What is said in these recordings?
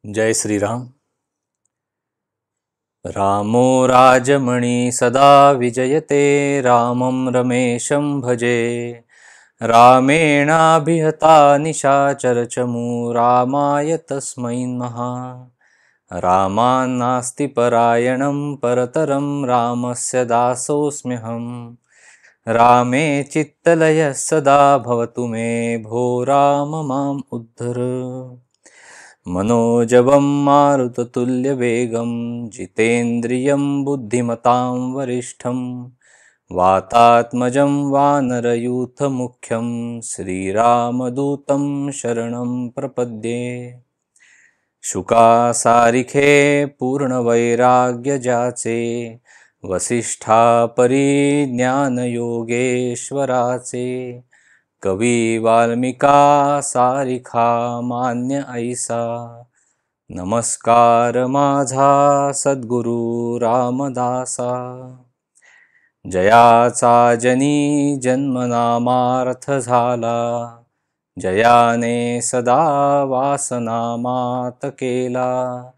जय श्रीराम। रामो राजमणि सदा विजयते, रामं रमेशं भजे। रामेणाभिहता निशाचरचमू, रामाय तस्मै नमः। रामान्नास्ति परायणं परतरं, रामस्य दासोऽस्म्यहम्। रामे चित्तलयः सदा भवतु मे, भो राम माम् उद्धर। मनोजवं मारुततुल्यवेगं, जितेन्द्रियं बुद्धिमतां वरिष्ठं। वातात्मजं वानरयूथमुख्यं, श्रीरामदूतं शरणं प्रपद्ये। शुकासारिखे पूर्णवैराग्यजाचे, वसिष्ठा परिज्ञानयोगेश्वराचे। कवी वाल्मिका सारिखा मान्य ऐसा, नमस्कार माझा सद्गुरु रामदासा। जयाचा जनी जन्मनामार्थ झाला, जयाने सदा वासनामात केला।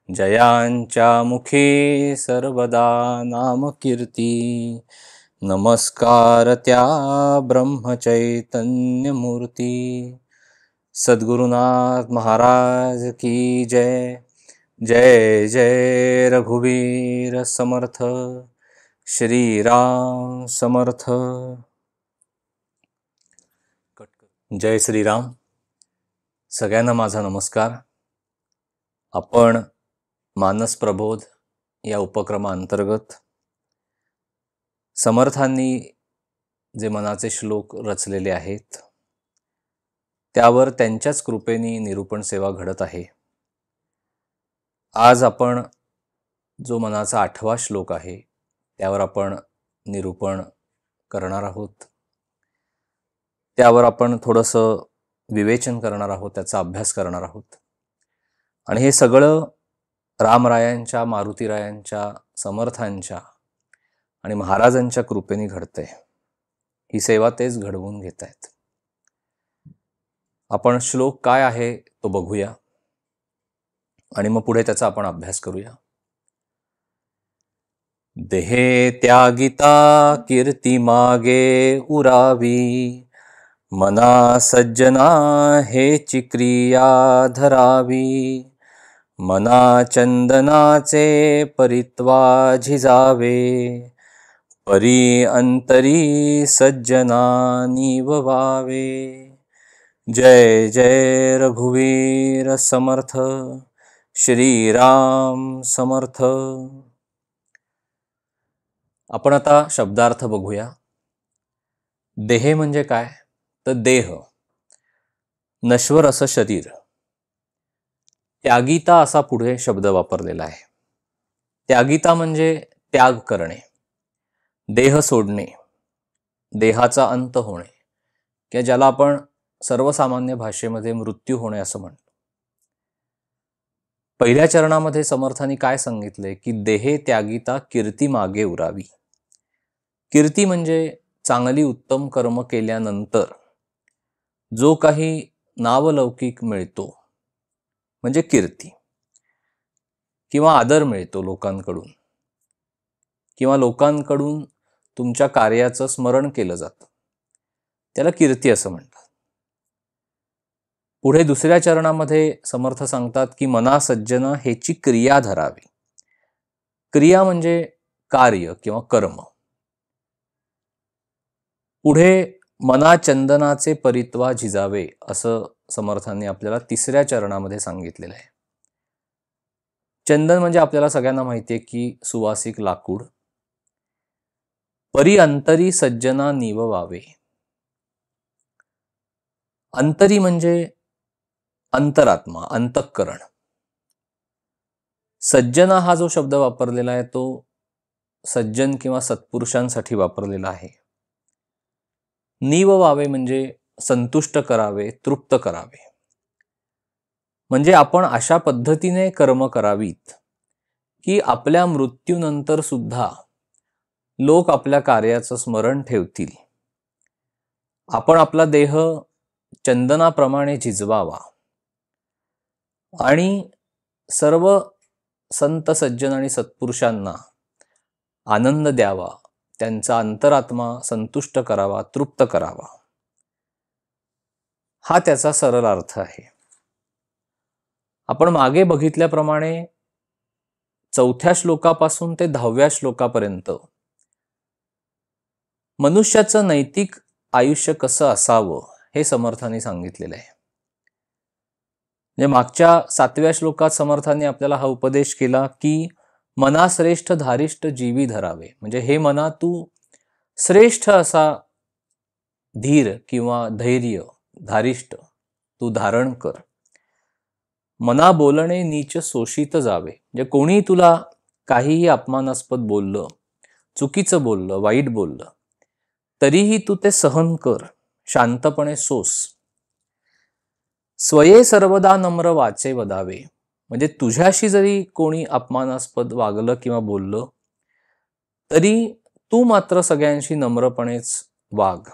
जयांच्या मुखी सर्वदा नामकीर्ती, नमस्कार त्या ब्रह्मचैतन्य मूर्ती। सद्गुरुनाथ महाराज की जय। जय जय रघुवीर समर्थ, श्री राम समर्थ। जय श्रीराम। सगळ्यांना माझा नमस्कार। आपण मानस प्रबोध या उपक्रमाअंतर्गत समर्थांनी जे मनाचे श्लोक रचलेले आहेत त्यावर त्यांच्याच कृपेने निरूपण सेवा घडत आहे। आज आपण जो मनाचा 8वा श्लोक आहे त्यावर आपण निरूपण करणार आहोत। त्यावर आपण थोडंसं विवेचन करणार आहोत, त्याचा अभ्यास करणार आहोत। आणि हे सगळं रामरायांच्या, मारुतीरायांच्या, समर्थांच्या आणि महाराजांच्या कृपेने घडतंय। ही सेवा तेच घडवून घेत आहेत। आपण श्लोक काय आहे तो बघूया आणि मग पुढे त्याचा आपण अभ्यास करूया। देहे त्यागिता कीर्ती मागे उरावी, मना सज्जना हेची क्रिया धरावी। मना चंदनाचे परित्वा झिजावे, परी अंतरी सज्जना निववावे। जय जय रघुवीर समर्थ, श्री राम समर्थ। आपण आता शब्दार्थ बघूया। देह म्हणजे काय तर देह नश्वर असं शरीर। त्यागिता असा पुढे शब्द वापरलेला आहे। त्यागिता म्हणजे त्याग करणे, देह सोडणे, देहाचा अंत होणे, किंवा ज्याला आपण सर्वसामान्य भाषेमध्ये मृत्यू होणे असं म्हणतो। पहिल्या चरणामध्ये समर्थांनी काय सांगितले की देहे त्यागिता कीर्ती मागे उरावी। कीर्ती म्हणजे चांगली उत्तम कर्म केल्यानंतर जो काही नावलौकिक मिळतो म्हणजे कीर्ती, किंवा आदर मिळतो लोकांकडून, किंवा लोकांकडून तुमच्या कार्याचं स्मरण केलं जातं, त्याला कीर्ती असं म्हणतात। पुढे दुसऱ्या चरणामध्ये समर्थ सांगतात की मना सज्जना हेची क्रिया धरावी। क्रिया म्हणजे कार्य किंवा कर्म। पुढे मना चंदनाचे परित्वा झिजावे असं समर्थांनी आपल्याला तिसऱ्या चरणामध्ये सांगितलेलं आहे। चंदन म्हणजे आपल्याला सगळ्यांना माहिती आहे की सुवासिक लाकूड। परी अंतरी सज्जना निववावे। अंतरी म्हणजे अंतरात्मा, अंतःकरण। सज्जना हा जो शब्द वापरलेला आहे तो सज्जन किंवा सत्पुरुषांसाठी वापरलेला आहे। निववावे म्हणजे संतुष्ट करावे, तृप्त करावे। म्हणजे आपण अशा पद्धतीने कर्म करावीत की आपल्या मृत्यूनंतर सुद्धा लोक आपल्या कार्याचं स्मरण ठेवतील। आपण आपला देह चंदनाप्रमाणे झिजवावा आणि सर्व संत सज्जन आणि सत्पुरुषांना आनंद द्यावा, त्यांचा अंतरात्मा संतुष्ट करावा, तृप्त करावा, हा त्याचा सरळ अर्थ आहे. आपण मागे बघितल्याप्रमाणे 4थ्या श्लोकापासून ते 10व्या श्लोकापर्यंत मनुष्याचं नैतिक आयुष्य कसं असावं हे समर्थांनी सांगितलेलं आहे. म्हणजे मागच्या 7व्या श्लोकात समर्थांनी आपल्याला हा उपदेश केला की मना श्रेष्ठ धारिष्ठ जीवी धरावे. म्हणजे हे मना तू श्रेष्ठ असा धीर किंवा धैर्य, धारिष्ठ तू धारण कर. मना बोलणे नीच शोषित जावे. म्हणजे कोणी तुला काहीही अपमानास्पद बोललं, चुकीचं बोललं, वाईट बोललं, तरीही तू ते सहन कर, शांतपणे सोस. स्वये सर्वदा नम्र वाचे वदावे. म्हणजे तुझ्याशी जरी कोणी अपमानास्पद वागलं किंवा बोललं, तरी तू मात्र सगळ्यांशी नम्रपणेच वाग.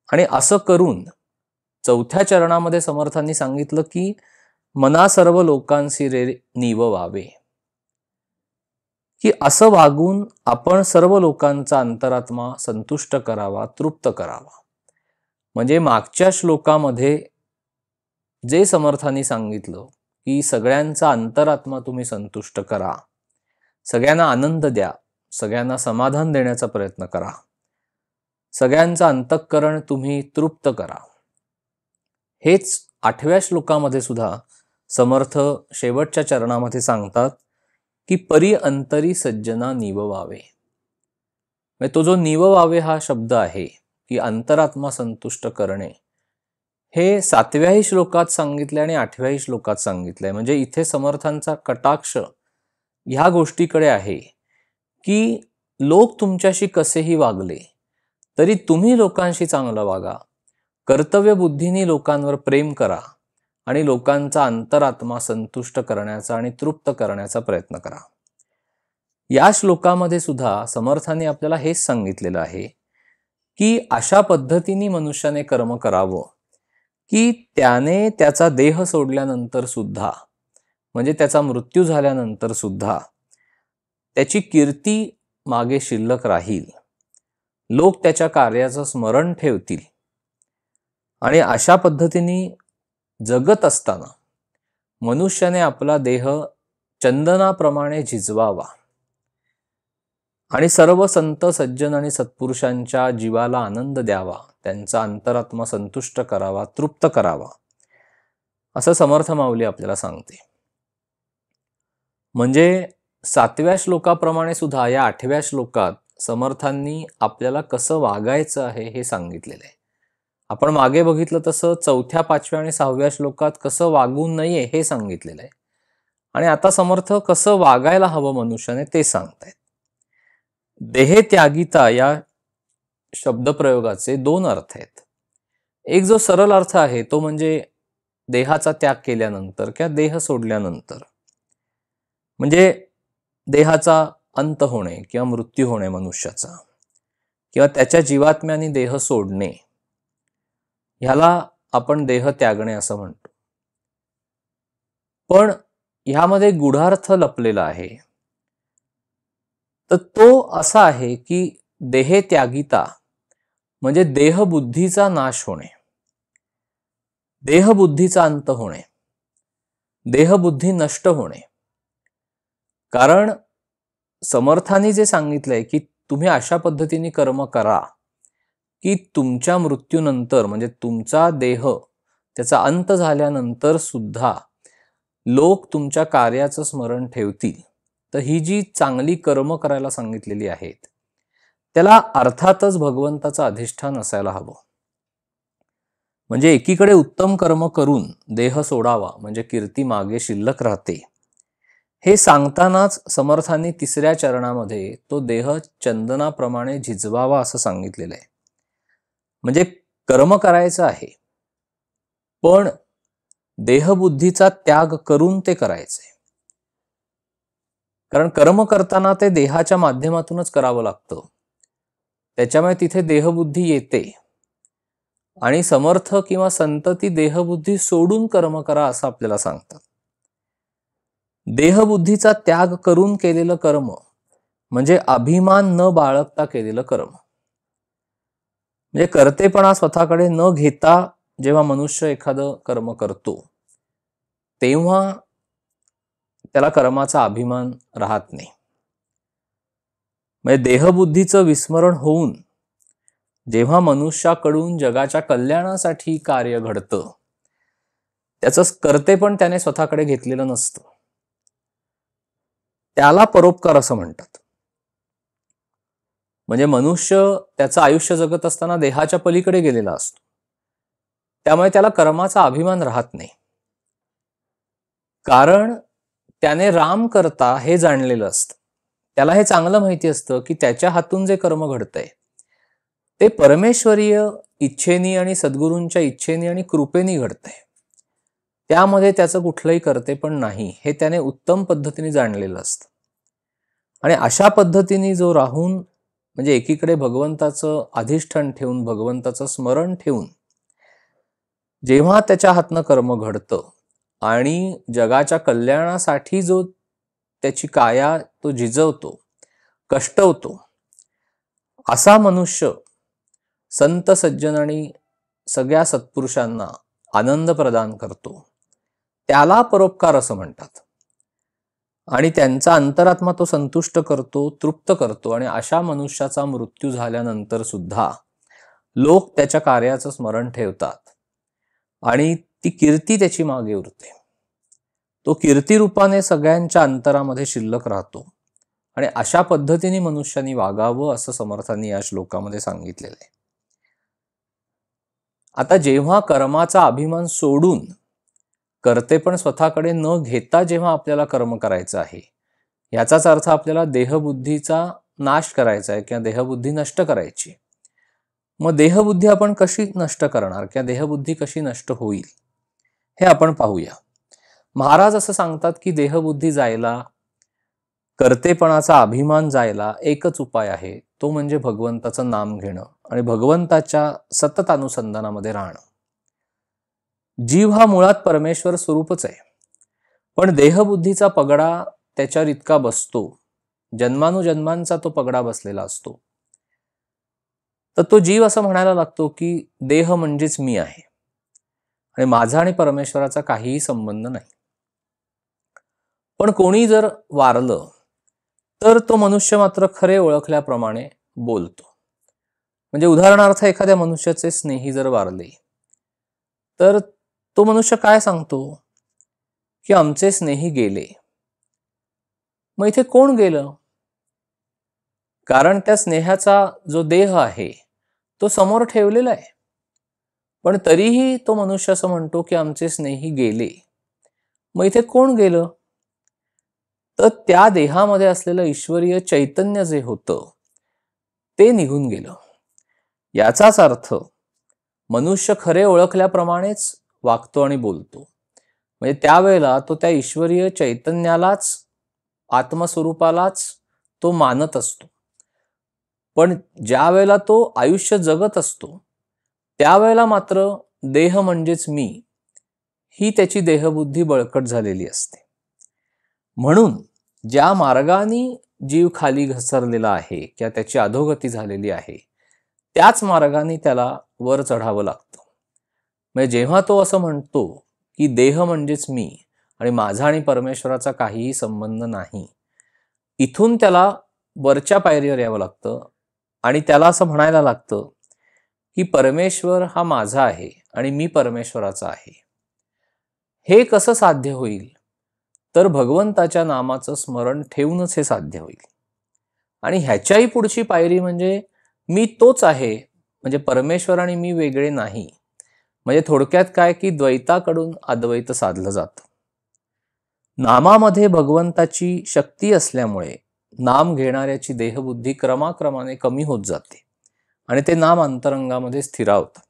आणि असं करून 4थ्या चरणामध्ये समर्थांनी सांगितलं की मना सर्व लोकांशी रे नीव व्हावे, की असं वागून आपण सर्व लोकांचा अंतरात्मा संतुष्ट करावा, तृप्त करावा. म्हणजे मागच्या श्लोकामध्ये जे समर्थांनी सांगितलं की सगळ्यांचा अंतरात्मा तुम्ही संतुष्ट करा, सगळ्यांना आनंद द्या, सगळ्यांना समाधान देण्याचा प्रयत्न करा, सगळ्यांचं अंतःकरण तुम्ही तृप्त करा, हेच 8व्या श्लोकामध्ये सुद्धा समर्थ शेवटच्या चरणामध्ये सांगतात की परी अंतरी सज्जना निववावे. म्हणजे तो जो निववावे हा शब्द आहे की अंतरात्मा संतुष्ट करणे, हे 7व्याही श्लोकात सांगितले आणि 8व्याही श्लोकात सांगितलंय. म्हणजे इथे समर्थांचा कटाक्ष ह्या गोष्टीकडे आहे की लोक तुमच्याशी कसेही वागले तरी तुम्ही लोकांशी चांगलं वागा, कर्तव्य बुद्धीने लोकांवर प्रेम करा आणि लोकांचा अंतरात्मा संतुष्ट करण्याचा आणि तृप्त करण्याचा प्रयत्न करा. या श्लोकामध्ये सुद्धा समर्थांनी आपल्याला हेच सांगितलेलं आहे की अशा पद्धतीने मनुष्याने कर्म करावं की त्याने त्याचा देह सोडल्यानंतर सुद्धा, म्हणजे त्याचा मृत्यू झाल्यानंतर सुद्धा त्याची कीर्ती मागे शिल्लक राहील, लोक त्याच्या कार्याचं स्मरण ठेवतील. आणि अशा पद्धतीने जगत असताना मनुष्याने आपला देह चंदनाप्रमाणे झिजवावा आणि सर्व संत सज्जन आणि सत्पुरुषांच्या जीवाला आनंद द्यावा, त्यांचा अंतरात्मा संतुष्ट करावा, तृप्त करावा, असं समर्थ माऊली आपल्याला सांगते. म्हणजे 7व्या श्लोकाप्रमाणे सुद्धा या 8व्या श्लोकात समर्थांनी आपल्याला कसं वागायचं आहे हे सांगितलेलं आहे. आपण मागे बघितलं तसं 4थ्या, 5व्या आणि 6व्या श्लोकात कसं वागू नये हे सांगितलेलं आहे. आणि आता समर्थ कसं वागायला हवं मनुष्याने ते सांगतायत. देह त्यागिता या शब्दप्रयोगाचे 2 अर्थ आहेत. एक जो सरळ अर्थ आहे तो म्हणजे देहाचा त्याग केल्यानंतर किंवा देह सोडल्यानंतर, म्हणजे देहाचा अंत होणे किंवा मृत्यू होणे मनुष्याचा, किंवा त्याच्या जीवात्म्याने देह सोडणे, ह्याला आपण देह त्यागणे असं म्हणतो. पण ह्यामध्ये गूढार्थ लपलेला आहे. तर तो असा आहे की देह त्यागिता म्हणजे देहबुद्धीचा नाश होणे, देहबुद्धीचा अंत होणे, देहबुद्धी नष्ट होणे. कारण समर्थांनी जे सांगितलंय की तुम्ही अशा पद्धतीने कर्म करा की तुमच्या मृत्यूनंतर, म्हणजे तुमचा देह त्याचा अंत झाल्यानंतर सुद्धा लोक तुमच्या कार्याचं स्मरण ठेवतील. तर ही जी चांगली कर्म करायला सांगितलेली आहेत त्याला अर्थातच भगवंताचं अधिष्ठान असायला हवं. म्हणजे एकीकडे उत्तम कर्म करून देह सोडावा म्हणजे कीर्ती मागे शिल्लक राहते, हे सांगतानाच समर्थांनी 3ऱ्या चरणामध्ये तो देह चंदनाप्रमाणे झिजवावा असं सांगितलेलं आहे. म्हणजे कर्म करायचं आहे पण देहबुद्धीचा त्याग करून ते करायचंय. कारण कर्म करताना ते देहाच्या माध्यमातूनच करावं लागतं, त्याच्यामुळे तिथे देहबुद्धी येते. आणि समर्थ किंवा संत ती देहबुद्धी सोडून कर्म करा असं आपल्याला सांगतात. देहबुद्धीचा त्याग करून केलेलं कर्म म्हणजे अभिमान न बाळगता केलेलं कर्म. म्हणजे कर्तेपणा स्वतःकडे न घेता जेव्हा मनुष्य एखादं कर्म करतो तेव्हा त्याला कर्माचा अभिमान राहत नाही. म्हणजे देहबुद्धीचं विस्मरण होऊन जेव्हा मनुष्याकडून जगाच्या कल्याणासाठी कार्य घडतं त्याचं कर्तेपण त्याने स्वतःकडे घेतलेलं नसतं. त्याला परोपकार असं म्हणतात. म्हणजे मनुष्य त्याचं आयुष्य जगत असताना देहाच्या पलीकडे गेलेला असतो, त्यामुळे त्याला कर्माचा अभिमान राहत नाही. कारण त्याने राम करता हे जाणलेलं असतं. त्याला हे चांगलं माहिती असतं की त्याच्या हातून जे कर्म घडतंय ते परमेश्वरीय इच्छेनी आणि सद्गुरूंच्या इच्छेनी आणि कृपेनी घडतंय. त्यामध्ये त्याचं कुठलंही कर्तेपण नाही हे त्याने उत्तम पद्धतीने जाणलेलं असतं. आणि अशा पद्धतीने जो राहून म्हणजे एकीकडे भगवंताचं अधिष्ठान ठेवून भगवंताचं स्मरण ठेवून जेव्हा त्याच्या हातनं कर्म घडतं आणि जगाच्या कल्याणासाठी जो त्याची काया तो झिजवतो, कष्टवतो, असा मनुष्य संत सज्जन आणि सगळ्या सत्पुरुषांना आनंद प्रदान करतो, त्याला परोपकार असं म्हणतात. आणि त्यांचा अंतरात्मा तो संतुष्ट करतो, तृप्त करतो. आणि अशा मनुष्याचा मृत्यू झाल्यानंतर सुद्धा लोक त्याच्या कार्याचं स्मरण ठेवतात आणि ती कीर्ती त्याची मागे उरते. तो कीर्तिरूपाने सगळ्यांच्या अंतरामध्ये शिल्लक राहतो. आणि अशा पद्धतीने मनुष्याने वागावं असं समर्थांनी या श्लोकामध्ये सांगितलेलं आहे. आता जेव्हा कर्माचा अभिमान सोडून कर्तेपण स्वतःकडे न घेता जेव्हा आपल्याला कर्म करायचं आहे, याचाच अर्थ आपल्याला देहबुद्धीचा नाश करायचा आहे किंवा देहबुद्धी नष्ट करायची. मग देहबुद्धी आपण कशी नष्ट करणार किंवा देहबुद्धी कशी नष्ट होईल हे आपण पाहूया. महाराज असं सांगतात की देहबुद्धी जायला, कर्तेपणाचा अभिमान जायला एकच उपाय आहे, तो म्हणजे भगवंताचं नाम घेणं आणि भगवंताच्या सतत अनुसंधानामध्ये राहणं. जीव हा मुळात परमेश्वर स्वरूपच आहे, पण देहबुद्धीचा पगडा त्याच्यावर इतका बसतो, जन्मानुजन्मांचा तो पगडा बसलेला असतो, तर तो जीव असं म्हणायला लागतो की देह म्हणजेच मी आहे आणि माझा आणि परमेश्वराचा काहीही संबंध नाही. पण कोणी जर वारलं तर तो मनुष्य मात्र खरे ओळखल्याप्रमाणे बोलतो. म्हणजे उदाहरणार्थ एखाद्या मनुष्याचे स्नेही जर वारले तर तो मनुष्य काय सांगतो की आमचे स्नेही गेले. मग इथे कोण गेलं? कारण त्या स्नेहाचा जो देह आहे तो समोर ठेवलेला आहे, पण तरीही तो मनुष्य असं म्हणतो की आमचे स्नेही गेले. मग इथे कोण गेलं? तर त्या देहामध्ये असलेलं ईश्वरीय चैतन्य जे होतं ते निघून गेलं. याचाच अर्थ मनुष्य खरे ओळखल्याप्रमाणेच वागतो आणि बोलतो. म्हणजे त्यावेळेला तो त्या ईश्वरीय चैतन्यालाच, आत्मस्वरूपालाच तो मानत असतो. पण ज्या वेळेला तो आयुष्य जगत असतो त्यावेळेला मात्र देह म्हणजेच मी ही त्याची देहबुद्धी बळकट झालेली असते. म्हणून ज्या मार्गाने जीव खाली घसरलेला आहे किंवा त्याची अधोगती झालेली आहे त्याच मार्गाने त्याला वर चढावं लागतं. म्हणजे जेव्हा तो असं म्हणतो की देह म्हणजेच मी आणि माझा आणि परमेश्वराचा काहीही संबंध नाही, इथून त्याला वरच्या पायरीवर यावं लागतं आणि त्याला असं म्हणायला लागतं की परमेश्वर हा माझा आहे आणि मी परमेश्वराचा आहे. हे कसं साध्य होईल? तर भगवंताच्या नामाचं स्मरण ठेवूनच हे साध्य होईल. आणि ह्याच्याही पुढची पायरी म्हणजे मी तोच आहे, म्हणजे परमेश्वर आणि मी वेगळे नाही. म्हणजे थोडक्यात काय की द्वैताकडून अद्वैत साधलं जातं. नामामध्ये भगवंताची शक्ती असल्यामुळे नाम घेणाऱ्याची देहबुद्धी क्रमाक्रमाने कमी होत जाते आणि ते नाम अंतरंगामध्ये स्थिरावतं.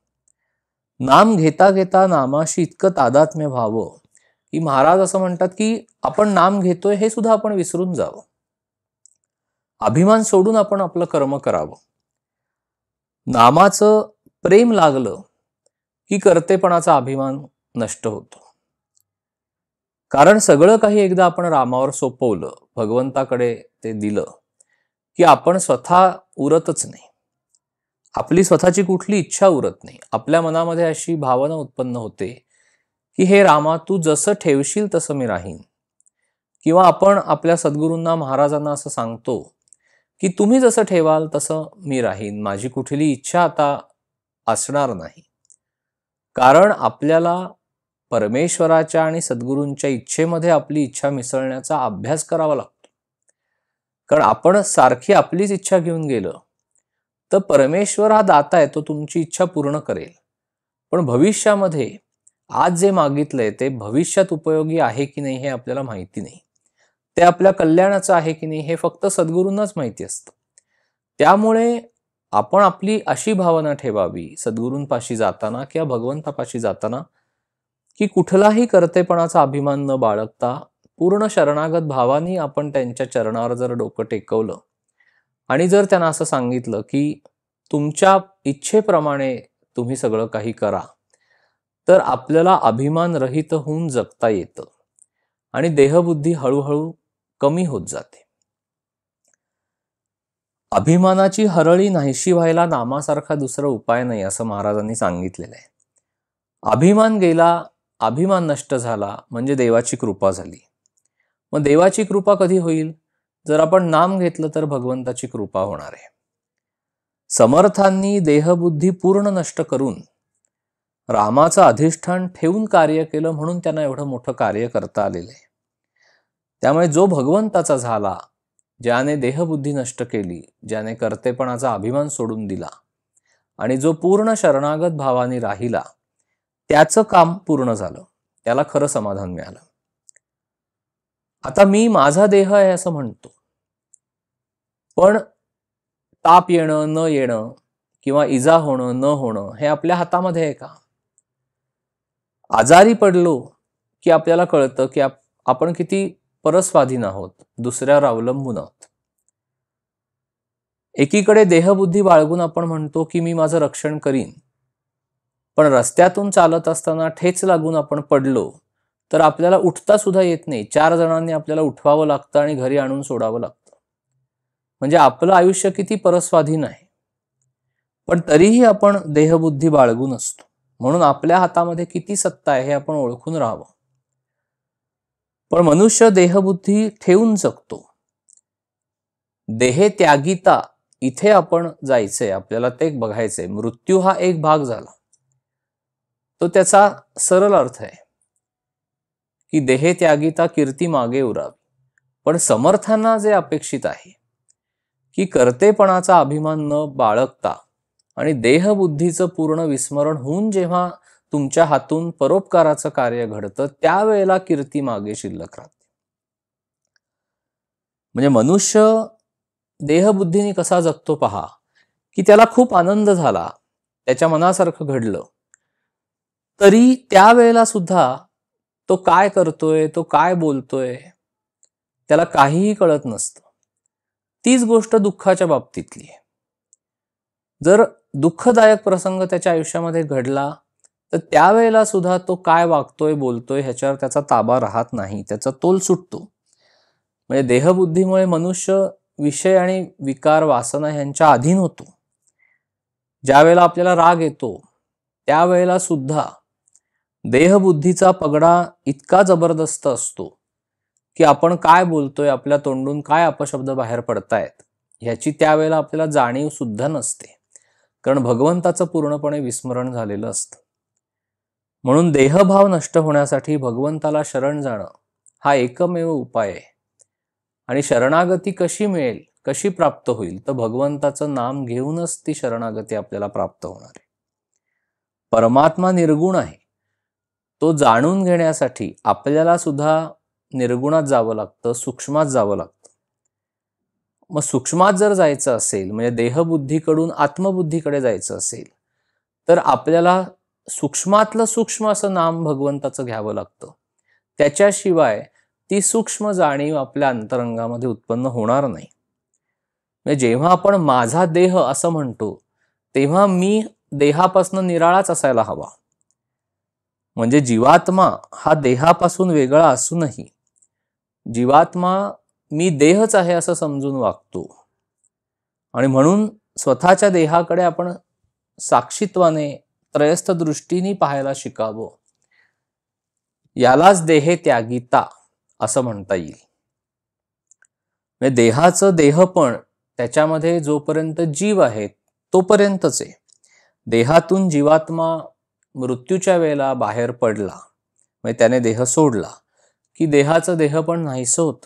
नाम घेता घेता नामाशी इतकं तादात्म्य व्हावं की महाराज असं म्हणतात की आपण नाम घेतोय हे सुद्धा आपण विसरून जावं. अभिमान सोडून आपण आपलं कर्म करावं. नामाचं प्रेम लागलं की कर्तेपणाचा अभिमान नष्ट होतो. कारण सगळं काही एकदा आपण रामावर सोपवलं, भगवंताकडे ते दिलं, की आपण स्वतः उरतच नाही. आपली स्वतःची कुठली इच्छा उरत नाही. आपल्या मनामध्ये अशी भावना उत्पन्न होते की हे रामा, तू जसं ठेवशील तसं मी राहीन. किंवा आपण आपल्या सद्गुरूंना, महाराजांना असं सांगतो की तुम्ही जसं ठेवाल तसं मी राहीन, माझी कुठली इच्छा आता असणार नाही. कारण आपल्याला परमेश्वराच्या आणि सद्गुरूंच्या इच्छेमध्ये आपली इच्छा मिसळण्याचा अभ्यास करावा लागतो. कारण आपण सारखी आपलीच इच्छा घेऊन गेलं तर परमेश्वर हा दाता आहे, तो तुमची इच्छा पूर्ण करेल. पण भविष्यामध्ये आज जे मागितलंय ते भविष्यात उपयोगी आहे की नाही हे आपल्याला माहिती नाही. ते आपल्या कल्याणाचं आहे की नाही हे फक्त सद्गुरूंनाच माहिती असतं. त्यामुळे आपण आपली अशी भावना ठेवावी सद्गुरूंपाशी जाताना किंवा भगवंतापाशी जाताना, की कुठलाही कर्तेपणाचा अभिमान न बाळगता पूर्ण शरणागत भावानी आपण त्यांच्या चरणावर जर डोकं टेकवलं आणि जर त्यांना असं सांगितलं की तुमच्या इच्छेप्रमाणे तुम्ही सगळं काही करा, तर आपल्याला अभिमान रहित होऊन जगता येतं आणि देहबुद्धी हळूहळू कमी होत जाते. अभिमानाची हरळी नाहीशी व्हायला नामासारखा दुसरा उपाय नाही, असं महाराजांनी सांगितलेलं आहे. अभिमान गेला, अभिमान नष्ट झाला म्हणजे देवाची कृपा झाली. मग देवाची कृपा कधी होईल? जर आपण नाम घेतलं तर भगवंताची कृपा होणार आहे. समर्थांनी देहबुद्धी पूर्ण नष्ट करून रामाचं अधिष्ठान ठेवून कार्य केलं, म्हणून त्यांना एवढं मोठं कार्य करता आलेलं आहे. त्यामुळे जो भगवंताचा झाला, ज्याने देहबुद्धी नष्ट केली, ज्याने कर्तेपणाचा अभिमान सोडून दिला आणि जो पूर्ण शरणागत भावाने राहिला, त्याचं काम पूर्ण झालं, त्याला खरं समाधान मिळालं. आता मी माझा देह आहे असं म्हणतो, पण ताप येणं न येणं किंवा इजा होणं न होणं हे आपल्या हातामध्ये आहे का? आजारी पडलो की आपल्याला कळतं की आपण किती परस्वाधीन आहोत, दुसऱ्यावर अवलंबून आहोत. एकीकडे देहबुद्धी बाळगून आपण म्हणतो की मी माझं रक्षण करीन, पण रस्त्यातून चालत असताना ठेच लागून आपण पडलो तर आपल्याला उठता सुद्धा येत नाही. 4 जणांनी आपल्याला उठवावं लागतं आणि घरी आणून सोडावं लागतं. म्हणजे आपलं आयुष्य किती परस्वाधीन आहे. पण तरीही आपण देहबुद्धी बाळगून असतो. म्हणून आपल्या हातामध्ये किती सत्ता आहे हे आपण ओळखून राहावं. पण मनुष्य देहबुद्धी ठेवून जगतो. देहे त्यागिता इथे आपण जायचंय, आपल्याला ते बघायचंय. मृत्यू हा एक भाग झाला, तो त्याचा सरळ अर्थ आहे की देहे त्यागिता कीर्ती मागे उरावी. पण समर्थांना जे अपेक्षित आहे की कर्तेपणाचा अभिमान न बाळगता आणि देहबुद्धीचं पूर्ण विस्मरण होऊन जेव्हा तुमच्या हातून परोपकाराचं कार्य घडतं, त्यावेळेला कीर्ती मागे शिल्लक राहते. म्हणजे मनुष्य देहबुद्धीने कसा जगतो पहा, की त्याला खूप आनंद झाला, त्याच्या मनासारखं घडलं, तरी त्यावेळेला सुद्धा तो काय करतोय, तो काय बोलतोय, त्याला काहीही कळत नसतं. तीच गोष्ट दुःखाच्या बाबतीतली आहे. जर दुःखदायक प्रसंग त्याच्या आयुष्यामध्ये घडला तर त्यावेळेला सुद्धा तो काय वागतोय, बोलतोय ह्याच्यावर त्याचा ताबा राहत नाही, त्याचा तोल सुटतो. म्हणजे देहबुद्धीमुळे मनुष्य विषय आणि विकार, वासना ह्यांच्या अधीन होतो. ज्या वेळेला आपल्याला राग येतो त्यावेळेला सुद्धा देहबुद्धीचा पगडा इतका जबरदस्त असतो की आपण काय बोलतोय, आपल्या तोंडून काय अपशब्द बाहेर पडतायत ह्याची त्यावेळेला आपल्याला जाणीव सुद्धा नसते. कारण भगवंताचं पूर्णपणे विस्मरण झालेलं असतं. म्हणून देहभाव नष्ट होण्यासाठी भगवंताला शरण जाणं हा एकमेव उपाय आहे. आणि शरणागती कशी मिळेल, कशी प्राप्त होईल, तर भगवंताचं नाम घेऊनच ती शरणागती आपल्याला प्राप्त होणार आहे. परमात्मा निर्गुण आहे, तो जाणून घेण्यासाठी आपल्याला सुद्धा निर्गुणात जावं लागतं, सूक्ष्मात जावं लागतं. मग सूक्ष्मात जर जायचं असेल, म्हणजे देहबुद्धीकडून आत्मबुद्धीकडे जायचं असेल, तर आपल्याला सूक्ष्मातलं सूक्ष्म असं नाम भगवंताचं घ्यावं लागतं. त्याच्याशिवाय ती सूक्ष्म जाणीव आपल्या अंतरंगामध्ये उत्पन्न होणार नाही. म्हणजे जेव्हा आपण माझा देह असं म्हणतो तेव्हा मी देहापासून निराळाच असायला हवा. म्हणजे जीवात्मा हा देहापासून वेगळा असूनही जीवात्मा मी देहच आहे असं समजून वागतो, आणि म्हणून स्वतःच्या देहाकडे आपण साक्षीत्वाने त्रयस्थ दृष्टीने पाहायला शिकावं. यालाच देहे त्यागिता असं म्हणता येईल. म्हणजे देहाचं देहपण त्याच्यामध्ये जोपर्यंत जीव आहे तोपर्यंतच आहे. देहातून जीवात्मा मृत्यूच्या वेळेला बाहेर पडला, म्हणजे त्याने देह सोडला, की देहाचं देहपण नाहीसं होत.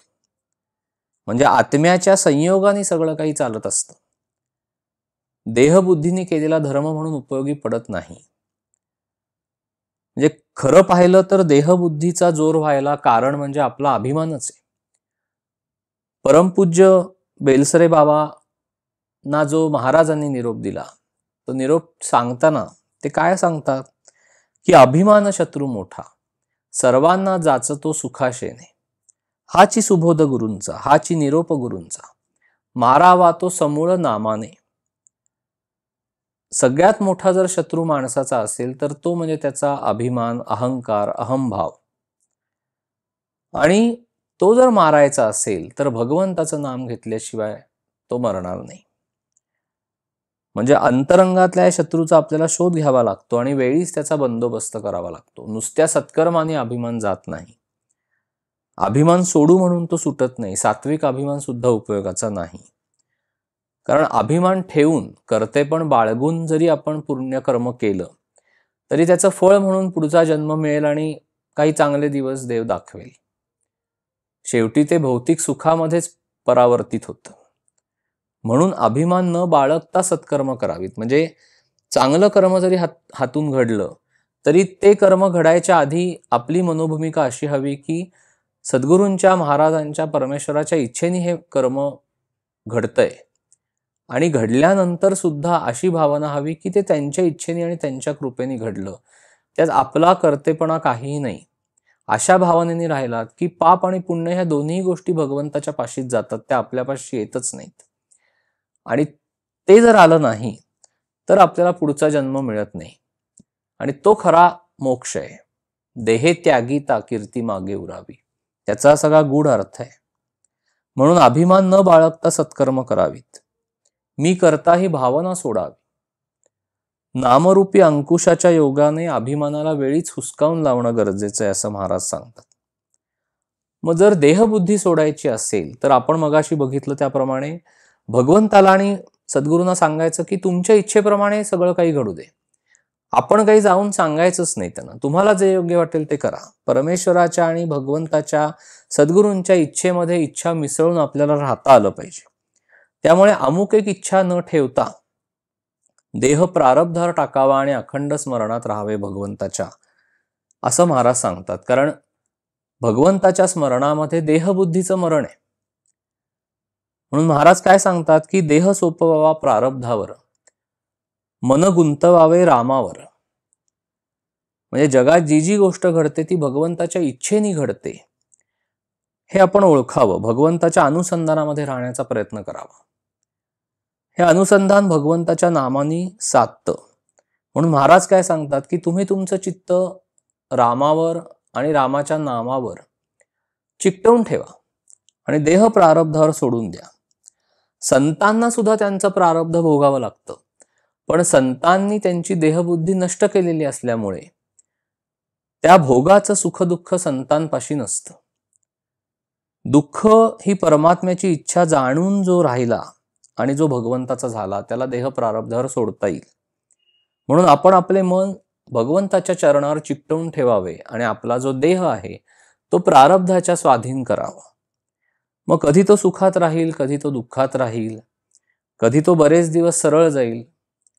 म्हणजे आत्म्याच्या संयोगाने सगळं काही चालत असतं. देहबुद्धीने केलेला धर्म म्हणून उपयोगी पडत नाही. म्हणजे खरं पाहिलं तर देहबुद्धीचा जोर व्हायला कारण म्हणजे आपला अभिमानच आहे. परमपूज्य बेलसरे बाबांना जो महाराजांनी निरोप दिला, तो निरोप सांगताना ते काय सांगतात की अभिमान शत्रू मोठा, सर्वांना जाचतो सुखाशेने, हाची सुबोध गुरूंचा, हाची निरोप गुरूंचा, मारावा तो समूळ नामाने. सगळ्यात मोठा जर शत्रू माणसाचा असेल तर तो म्हणजे त्याचा अभिमान, अहंकार, अहंभाव. आणि तो जर मारायचा असेल तर भगवंताचं नाम घेतल्याशिवाय तो मरणार नाही. म्हणजे अंतरंगातल्या शत्रूचा आपल्याला शोध घ्यावा लागतो आणि वेळीच त्याचा बंदोबस्त करावा लागतो. नुसत्या सत्कर्माने अभिमान जात नाही. अभिमान सोडू म्हणून तो सुटत नाही. सात्विक अभिमान सुद्धा उपयोगाचा नाही. कारण अभिमान ठेवून कर्तेपण बाळगून जरी आपण पुण्यकर्म केलं तरी त्याचं फळ म्हणून पुढचा जन्म मिळेल आणि काही चांगले दिवस देव दाखवेल. शेवटी ते भौतिक सुखामध्येच परावर्तित होतं. म्हणून अभिमान न बाळगता सत्कर्म करावीत. म्हणजे चांगलं कर्म जरी हातून घडलं तरी ते कर्म घडायच्या आधी आपली मनोभूमिका अशी हवी की सद्गुरूंच्या, महाराजांच्या, परमेश्वराच्या इच्छेने हे कर्म घडतंय, आणि घडल्यानंतर सुद्धा अशी भावना हवी की ते त्यांच्या इच्छेने आणि त्यांच्या कृपेने घडलं, त्यात आपला कर्तेपणा काहीही नाही. अशा भावनेने राहिलात की पाप आणि पुण्य ह्या दोन्ही गोष्टी भगवंताच्या पाशीच जातात, त्या आपल्यापाशी येतच नाहीत. आणि ते जर आलं नाही तर आपल्याला पुढचा जन्म मिळत नाही, आणि तो खरा मोक्ष आहे. देहे त्यागिता कीर्ती मागे उरावी, त्याचा सगळा गूढ अर्थ आहे. म्हणून अभिमान न बाळगता सत्कर्म करावीत. मी करता ही भावना सोडावी. नामरूपी अंकुशाच्या योगाने अभिमानाला वेळीच हुसकावून लावणं गरजेचं आहे असं महाराज सांगतात. मग जर देहबुद्धी सोडायची असेल तर आपण मगाशी बघितलं त्याप्रमाणे भगवंताला आणि सद्गुरूंना सांगायचं की तुमच्या इच्छेप्रमाणे सगळं काही घडू दे. आपण काही जाऊन सांगायचंच नाही त्यांना. तुम्हाला जे योग्य वाटेल ते करा. परमेश्वराच्या आणि भगवंताच्या, सद्गुरूंच्या इच्छेमध्ये इच्छा मिसळून आपल्याला राहता आलं पाहिजे. त्यामुळे अमुक एक इच्छा न ठेवता देह प्रारब्धावर टाकावा आणि अखंड स्मरणात राहावे भगवंताच्या, असं महाराज सांगतात. कारण भगवंताच्या स्मरणामध्ये देहबुद्धीचं मरण आहे. म्हणून महाराज काय सांगतात की देह सोपवावा प्रारब्धावर, मन गुंतवावे रामावर. म्हणजे जगात जी जी गोष्ट घडते ती भगवंताच्या इच्छेने घडते हे आपण ओळखावं. भगवंताच्या अनुसंधानामध्ये राहण्याचा प्रयत्न करावा. हे अनुसंधान भगवंताच्या नामाने साधतं. म्हणून महाराज काय सांगतात की तुम्ही तुमचं चित्त रामावर आणि रामाच्या नामावर चिकटवून ठेवा आणि देह प्रारब्धावर सोडून द्या. संतांना सुद्धा त्यांचं प्रारब्ध भोगावं लागतं, पण संतांनी त्यांची देहबुद्धी नष्ट केलेली असल्यामुळे त्या भोगाचं सुखदुःख संतांपाशी नसतं. दुःख ही परमात्म्याची इच्छा जाणून जो राहिला आणि जो भगवंताचा झाला त्याला देह प्रारब्धावर सोडता येईल. म्हणून आपण आपले मन भगवंताच्या चरणावर चिकटवून ठेवावे आणि आपला जो देह आहे तो प्रारब्धाच्या स्वाधीन करावा. मग कधी तो सुखात राहील, कधी तो दुःखात राहील, कधी तो बरेच दिवस सरळ जाईल,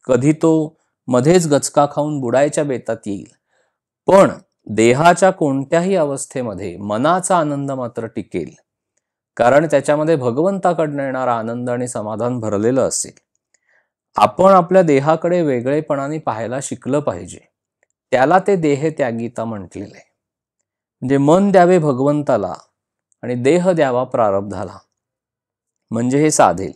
कधी तो मध्येच गचका खाऊन बुडायच्या बेतात येईल. पण देहाच्या कोणत्याही अवस्थेमध्ये मनाचा आनंद मात्र टिकेल, कारण त्याच्यामध्ये भगवंताकडनं येणारा आनंद आणि समाधान भरलेलं असेल. आपण आपल्या देहाकडे वेगळेपणाने पाहायला शिकलं पाहिजे. त्याला ते देह त्यागिता म्हटलेलं आहे. म्हणजे मन द्यावे भगवंताला आणि देह द्यावा प्रारब्धाला, म्हणजे हे साधेल.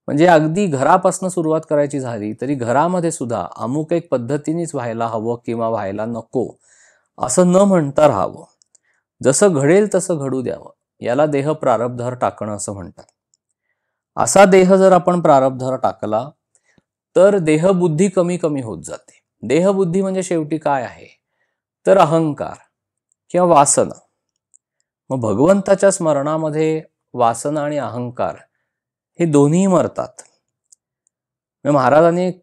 म्हणजे अगदी घरापासून सुरुवात करायची झाली तरी घरामध्ये सुद्धा अमुक एक पद्धतीनेच व्हायला हवं किंवा व्हायला नको असं न म्हणता राहावं. जसं घडेल तसं घडू द्यावं. याला देह प्रारब्धावर टाकणं असं म्हणतात. असा देह जर आपण प्रारब्धावर टाकला तर देहबुद्धी कमी कमी होत जाते. देहबुद्धी म्हणजे शेवटी काय आहे तर अहंकार किंवा वासना. मग भगवंताच्या स्मरणामध्ये वासना आणि अहंकार हे दोन्ही मरतात. महाराजांनी एक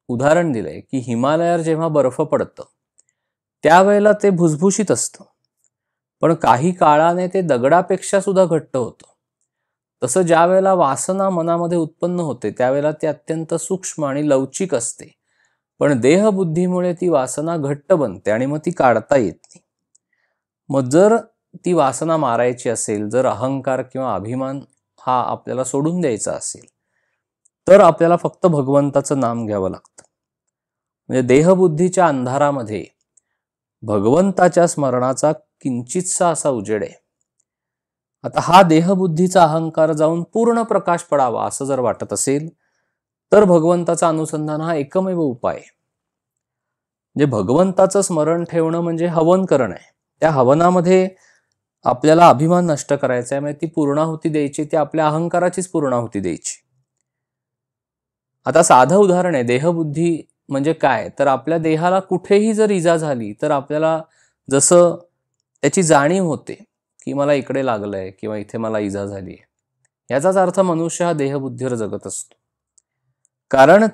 उदाहरण दिलंय की हिमालयावर जेव्हा बर्फ पडतं त्यावेळेला ते भुसभुशीत असतं, पण काही काळाने ते दगडापेक्षा सुद्धा घट्ट होतं. तसं ज्या वेळेला वासना मनामध्ये उत्पन्न होते त्यावेळेला ती अत्यंत सूक्ष्म आणि लवचिक असते, पण देहबुद्धीमुळे ती वासना घट्ट बनते आणि मग ती काढता येत नाही. मग जर ती वासना मारायची असेल, जर अहंकार किंवा अभिमान हा आपल्याला सोडून द्यायचा असेल तर आपल्याला फक्त भगवंताचं नाम घ्यावं लागतं. म्हणजे देहबुद्धीच्या अंधारामध्ये भगवंताच्या स्मरणाचा किंचितसा असा उजेड आहे. आता हा देहबुद्धीचा अहंकार जाऊन पूर्ण प्रकाश पडावा असं जर वाटत असेल तर भगवंताचा अनुसंधान हा एकमेव उपाय आहे. म्हणजे भगवंताचं स्मरण ठेवणं म्हणजे हवन करणं आहे. त्या हवनामध्ये आपल्याला अभिमान नष्ट करायचा आहे. म्हणजे ती पूर्णाहुती द्यायची, ती आपल्या अहंकाराचीच पूर्णाहुती द्यायची. आता साधं उदाहरण आहे. देहबुद्धी म्हणजे काय तर आपल्या देहाला कुठेही जर इजा झाली तर आपल्याला जसं त्याची जाणीव होते की मला इकडे लागलंय किंवा इथे मला इजा झाली आहे, याचाच अर्थ मनुष्य हा देहबुद्धीवर जगत असतो. कारण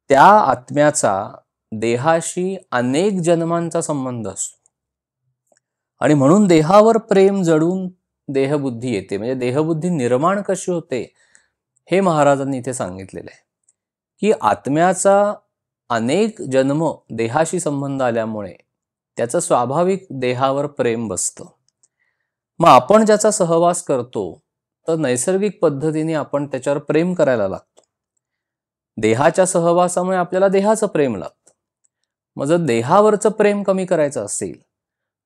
त्या आत्म्याचा देहाशी अनेक जन्मांचा संबंध असतो आणि म्हणून देहावर प्रेम जडून देहबुद्धी येते. म्हणजे देहबुद्धी निर्माण कशी होते हे महाराजांनी इथे सांगितलेलं आहे की आत्म्याचा अनेक जन्म देहाशी संबंध आल्यामुळे त्याचं स्वाभाविक देहावर प्रेम बसतं. मग आपण ज्याचा सहवास करतो तर नैसर्गिक पद्धतीने आपण त्याच्यावर प्रेम करायला लागतो. देहाच्या सहवासामुळे आपल्याला देहाचं प्रेम लागतं. मग जर देहावरचं प्रेम कमी करायचं असेल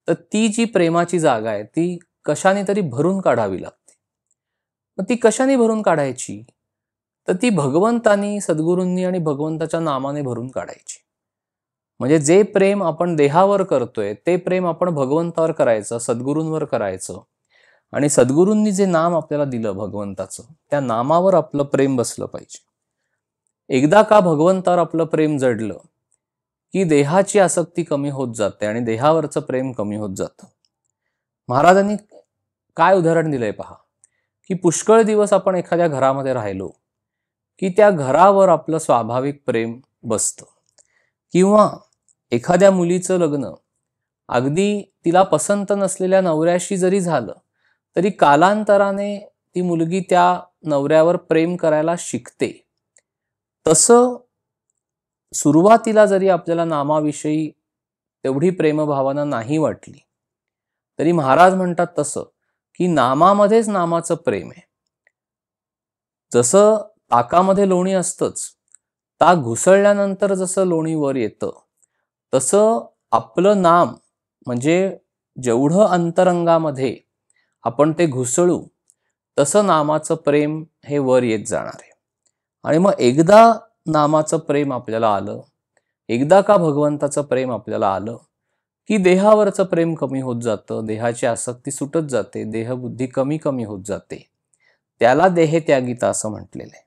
तर ती जी प्रेमाची जागा आहे ती कशाने तरी भरून काढावी लागते. मग ती कशाने भरून काढायची तर ती भगवंतानी, सद्गुरूंनी आणि भगवंताच्या नामाने भरून काढायची. म्हणजे जे प्रेम आपण देहावर करतोय ते प्रेम आपण भगवंतावर करायचं, सद्गुरूंवर करायचं. आणि सद्गुरूंनी जे नाम आपल्याला दिलं भगवंताचं, त्या नामावर आपलं प्रेम बसलं पाहिजे. एकदा का भगवंतावर आपलं प्रेम जडलं की देहाची आसक्ती कमी होत जाते आणि देहावरचं प्रेम कमी होत जातं. महाराजांनी काय उदाहरण दिलंय पहा की पुष्कळ दिवस आपण एखाद्या घरामध्ये राहिलो की त्या घरावर आपलं स्वाभाविक प्रेम बसतं. किंवा एखाद्या मुलीचं लग्न अगदी तिला पसंत नसलेल्या नवऱ्याशी जरी झालं तरी कालांतराने ती मुलगी त्या नवऱ्यावर प्रेम करायला शिकते. तसं सुरुवातीला जरी आपल्याला नामाविषयी तेवढी प्रेमभावना नाही वाटली तरी महाराज म्हणतात तसं की नामामध्येच नामाचं प्रेम आहे. जसं ताकामध्ये लोणी असतंच, ताक घुसळल्यानंतर जसं लोणी वर येतं तसं आपलं नाम म्हणजे जेवढं अंतरंगामध्ये आपण ते घुसळू तसं नामाचं प्रेम हे वर येत जाणार आहे. आणि मग एकदा नामाचं प्रेम आपल्याला आलं, एकदा का भगवंताचं प्रेम आपल्याला आलं की देहावरचं प्रेम कमी होत जातं, देहाची आसक्ती सुटत जाते, देहबुद्धी कमी कमी होत जाते. त्याला देहत्यागीता असं म्हटलेलं आहे.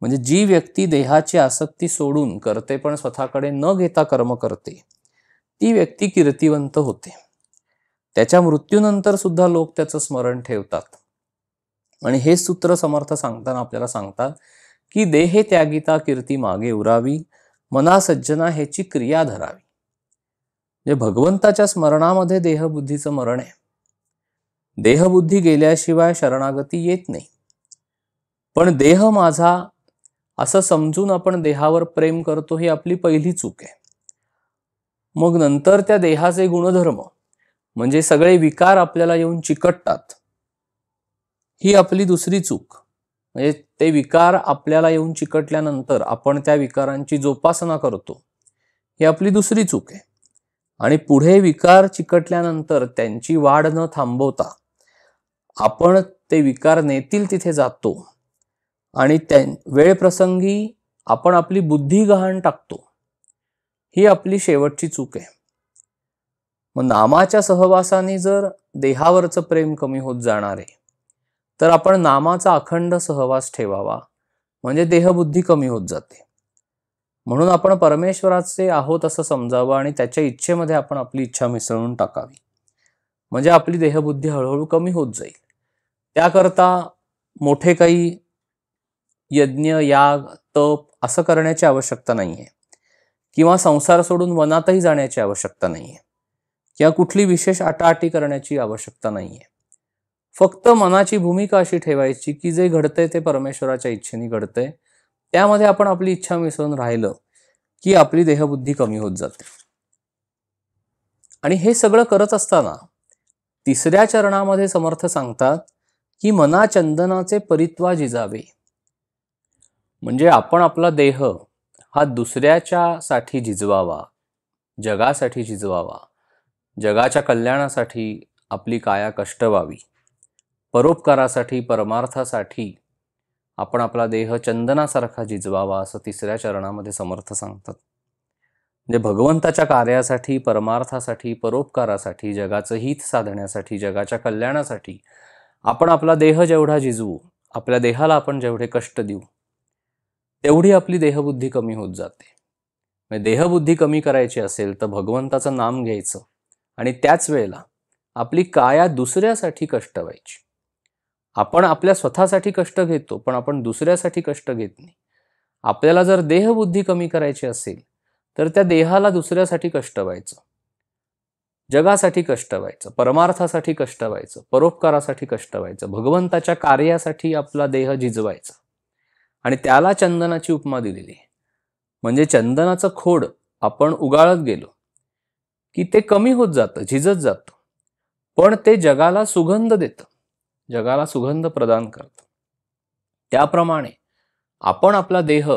म्हणजे जी व्यक्ती देहाची आसक्ती सोडून करते पण स्वतःकडे न घेता कर्म करते ती व्यक्ती कीर्तिवंत होते. त्याच्या मृत्यूनंतर सुद्धा लोक त्याचं स्मरण ठेवतात. आणि हे सूत्र समर्थ सांगताना आपल्याला सांगतात की देहे त्यागिता कीर्ती मागे उरावी, मना सज्जना ह्याची क्रिया धरावी. म्हणजे भगवंताच्या स्मरणामध्ये देहबुद्धीचं मरण आहे. देहबुद्धी गेल्याशिवाय शरणागती येत नाही. पण देह माझा असं समजून आपण देहावर प्रेम करतो ही आपली पहिली चूक आहे. मग नंतर त्या देहाचे गुणधर्म म्हणजे सगळे विकार आपल्याला येऊन चिकटतात ही आपली दुसरी चूक. म्हणजे ते विकार आपल्याला येऊन चिकटल्यानंतर आपण त्या विकारांची जोपासना करतो ही आपली दुसरी चूक आहे. आणि पुढे विकार चिकटल्यानंतर त्यांची वाढ न थांबवता आपण ते विकार नेतील तिथे जातो आणि त्या वेळप्रसंगी आपण आपली बुद्धी गहाण टाकतो ही आपली शेवटची चूक आहे. मग नामाच्या सहवासाने जर देहावरचं प्रेम कमी होत जाणार आहे, तर आपण नामाचा अखंड सहवास ठेवावा, म्हणजे देहबुद्धी कमी होत जाते. म्हणून आपण परमेश्वराचे आहोत असं समजावं आणि त्याच्या इच्छेमध्ये आपण आपली इच्छा मिसळून टाकावी, म्हणजे आपली देहबुद्धी हळूहळू कमी होत जाईल. त्याकरता मोठे काही यज्ञ, याग, तप असं करण्याची आवश्यकता नाहीये, किंवा संसार सोडून वनातही जाण्याची आवश्यकता नाहीये, किंवा कुठली विशेष आटाआटी करण्याची आवश्यकता नाहीये. फक्त मनाची भूमिका अशी ठेवायची की जे घडतंय ते परमेश्वराच्या इच्छेने घडतंय, त्यामध्ये आपण आपली इच्छा मिसळून राहिलं की आपली देहबुद्धी कमी होत जाते. आणि हे सगळं करत असताना 3ऱ्या चरणामध्ये समर्थ सांगतात की मना चंदनाचे परित्वा जिजावे. म्हणजे आपण आपला देह हा दुसऱ्याच्या साठी झिजवावा, जगासाठी झिजवावा, जगाच्या कल्याणासाठी आपली काया कष्ट व्हावी, परोपकारासाठी, परमार्थासाठी आपण आपला देह चंदनासारखा झिजवावा, असं 3ऱ्या चरणामध्ये समर्थ सांगतात. म्हणजे भगवंताच्या कार्यासाठी, परमार्थासाठी, परोपकारासाठी, जगाचं हित साधण्यासाठी, जगाच्या कल्याणासाठी आपण आपला देह जेवढा झिजवू, आपल्या देहाला आपण जेवढे कष्ट देऊ, तेवढी आपली देहबुद्धी कमी होत जाते. म्हणजे देहबुद्धी कमी करायची असेल तर भगवंताचं नाम घ्यायचं आणि त्याच वेळेला आपली काया दुसऱ्यासाठी कष्ट व्हायची. आपण आपल्या स्वतःसाठी कष्ट घेतो, पण आपण दुसऱ्यासाठी कष्ट घेत नाही. आपल्याला जर देहबुद्धी कमी करायची असेल तर त्या देहाला दुसऱ्यासाठी कष्ट व्हायचं, जगासाठी कष्ट व्हायचं, परमार्थासाठी कष्ट व्हायचं, परोपकारासाठी कष्ट व्हायचं, भगवंताच्या कार्यासाठी आपला देह झिजवायचा. आणि त्याला चंदनाची उपमा दिलेली आहे. म्हणजे चंदनाचं खोड आपण उगाळत गेलो की ते कमी होत जातं, झिजत जातं, पण ते जगाला सुगंध देतं, जगाला सुगंध प्रदान करतं. त्याप्रमाणे आपण आपला देह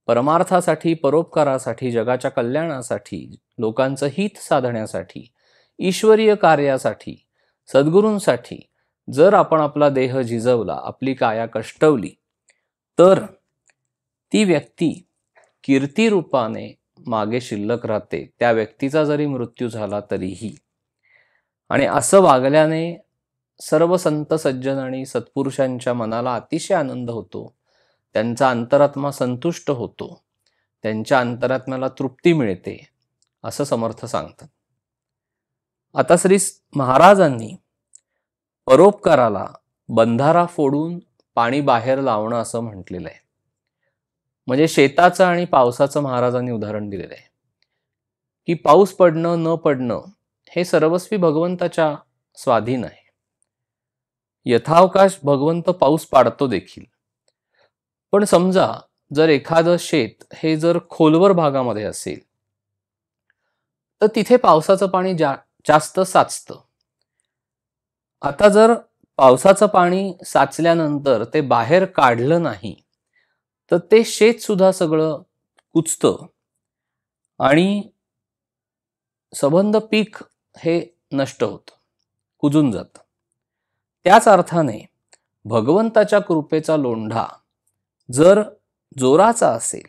परमार्थासाठी, परोपकारासाठी, जगाच्या कल्याणासाठी, लोकांचं हित साधण्यासाठी, ईश्वरीय कार्यासाठी, सद्गुरूंसाठी जर आपण आपला देह झिजवला, आपली काया कष्टवली, तर ती व्यक्ती कीर्तिरूपाने मागे शिल्लक राहते, त्या व्यक्तीचा जरी मृत्यू झाला तरीही. आणि असं वागल्याने सर्व संत सज्जन आणि सत्पुरुषांच्या मनाला अतिशय आनंद होतो, त्यांचा अंतरात्मा संतुष्ट होतो, त्यांच्या अंतरात्म्याला तृप्ती मिळते, असं समर्थ सांगतात. आता श्री महाराजांनी परोपकाराला बंधारा फोडून पाणी बाहेर लावणं असं म्हटलेलं आहे. म्हणजे शेताचं आणि पावसाचं महाराजांनी उदाहरण दिलेलं आहे की पाऊस पडणं न पडणं हे सर्वस्वी भगवंताच्या स्वाधीन आहे. यथावकाश भगवंत पाऊस पाडतो देखील. पण समजा जर एखादं शेत हे जर खोलवर भागामध्ये असेल तर तिथे पावसाचं पाणी जास्त साचतं. आता जर पावसाचं पाणी साचल्यानंतर ते बाहेर काढलं नाही तर ते शेत सुद्धा सगळं कुचतं आणि सबंध पीक हे नष्ट होतं, कुजून जातं. त्याच अर्थाने भगवंताच्या कृपेचा लोंढा जर जोराचा असेल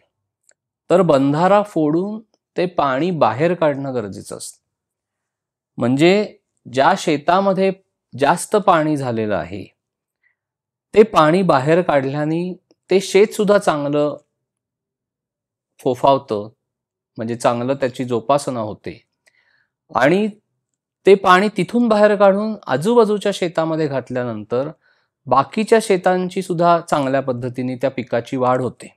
तर बंधारा फोडून ते पाणी बाहेर काढणं गरजेचं असतं. म्हणजे ज्या शेतामध्ये जास्त पाणी झालेलं आहे ते पाणी बाहेर काढल्याने ते शेत सुद्धा चांगलं फोफावतं, म्हणजे चांगलं त्याची जोपासना होते. आणि ते पाणी तिथून बाहेर काढून आजूबाजूच्या शेतामध्ये घातल्यानंतर बाकीच्या शेतांची सुद्धा चांगल्या पद्धतीने त्या पिकाची वाढ होते.